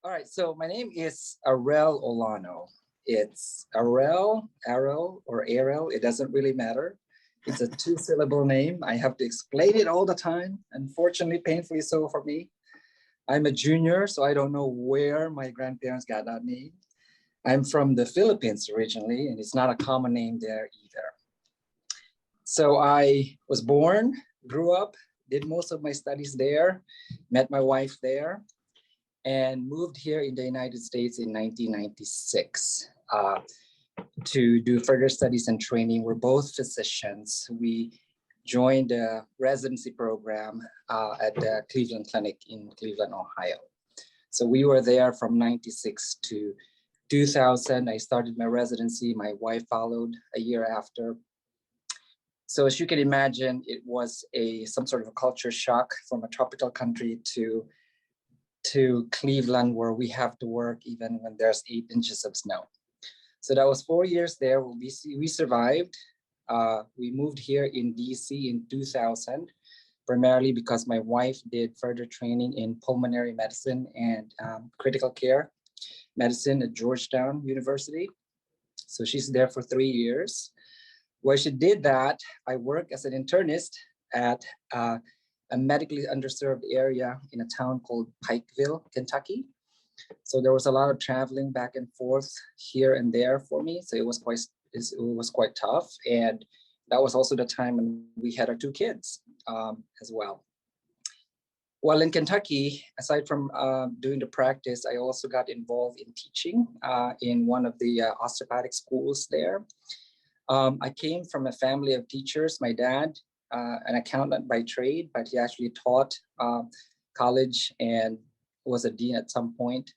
All right, so my name is Arrel Solano. It's Arrel, or Arrel. It doesn't really matter. It's a two-syllable name. I have to explain it all the time. Unfortunately, painfully so for me. I'm a junior, so I don't know where my grandparents got that name. I'm from the Philippines originally, and it's not a common name there either. So I was born, grew up, did most of my studies there, met my wife there, and moved here in the United States in 1996 to do further studies and training. We're both physicians. We joined a residency program at the Cleveland Clinic in Cleveland, Ohio. So we were there from 96 to 2000. I started my residency. My wife followed a year after. So as you can imagine, it was some sort of a culture shock from a tropical country to Cleveland, where we have to work even when there's 8 inches of snow. So that was 4 years there. We survived. We moved here in DC in 2000, primarily because my wife did further training in pulmonary medicine and critical care medicine at Georgetown University. So she's there for 3 years. While she did that, I worked as an internist at a medically underserved area in a town called Pikeville, Kentucky. So there was a lot of traveling back and forth here and there for me. So it was quite tough. And that was also the time when we had our 2 kids as well. While in Kentucky, aside from doing the practice, I also got involved in teaching in one of the osteopathic schools there. I came from a family of teachers. My dad, an accountant by trade, but he actually taught college and was a dean at some point.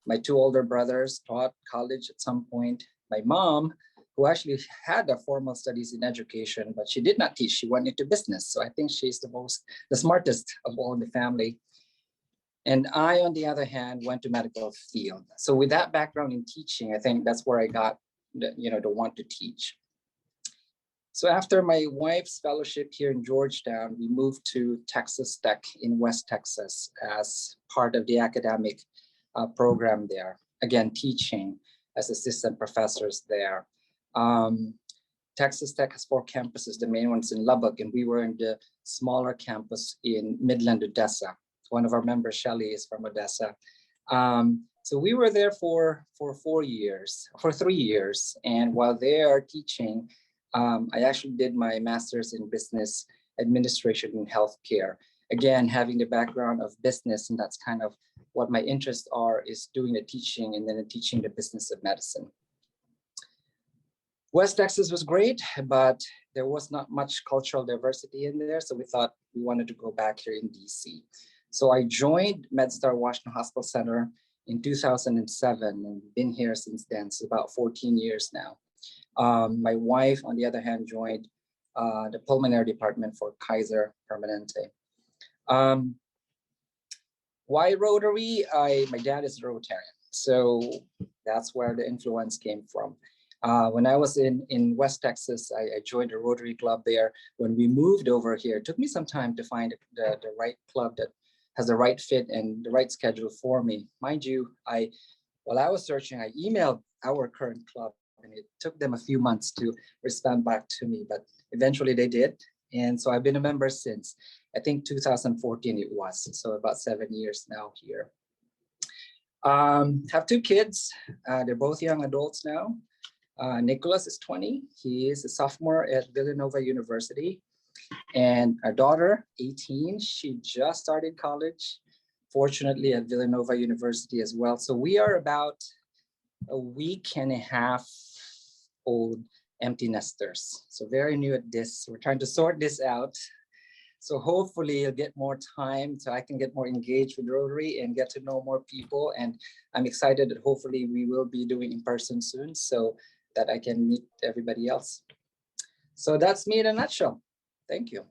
My 2 older brothers taught college at some point. My mom, who actually had a formal studies in education, but she did not teach. She went into business. So I think she's the smartest of all in the family. And I, on the other hand, went to medical field. So with that background in teaching, I think that's where I got the want to teach. So after my wife's fellowship here in Georgetown, we moved to Texas Tech in West Texas as part of the academic program there. Again, teaching as assistant professors there. Texas Tech has 4 campuses. The main one's in Lubbock, and we were in the smaller campus in Midland, Odessa. One of our members, Shelley, is from Odessa. So we were there for 3 years. And while they are teaching, I actually did my master's in business administration in healthcare. Again, having the background of business, and that's kind of what my interests are, is doing the teaching and then teaching the business of medicine. West Texas was great, but there was not much cultural diversity in there. So we thought we wanted to go back here in DC. So I joined MedStar Washington Hospital Center in 2007 and been here since then. So about 14 years now. My wife, on the other hand, joined the pulmonary department for Kaiser Permanente. Why Rotary? My dad is a Rotarian, so that's where the influence came from. When I was in West Texas, I joined a Rotary club there. When we moved over here, it took me some time to find the right club that has the right fit and the right schedule for me. Mind you, while I was searching, I emailed our current club, and it took them a few months to respond back to me, but eventually they did. And so I've been a member since, I think 2014 it was, so about 7 years now here. Have 2 kids. They're both young adults now. Nicholas is 20. He is a sophomore at Villanova University. And our daughter, 18, she just started college, fortunately at Villanova University as well. So we are about a week and a half old empty nesters. So very new at this. We're trying to sort this out. So hopefully you'll get more time so I can get more engaged with Rotary and get to know more people. And I'm excited that hopefully we will be doing in person soon so that I can meet everybody else. So that's me in a nutshell. Thank you.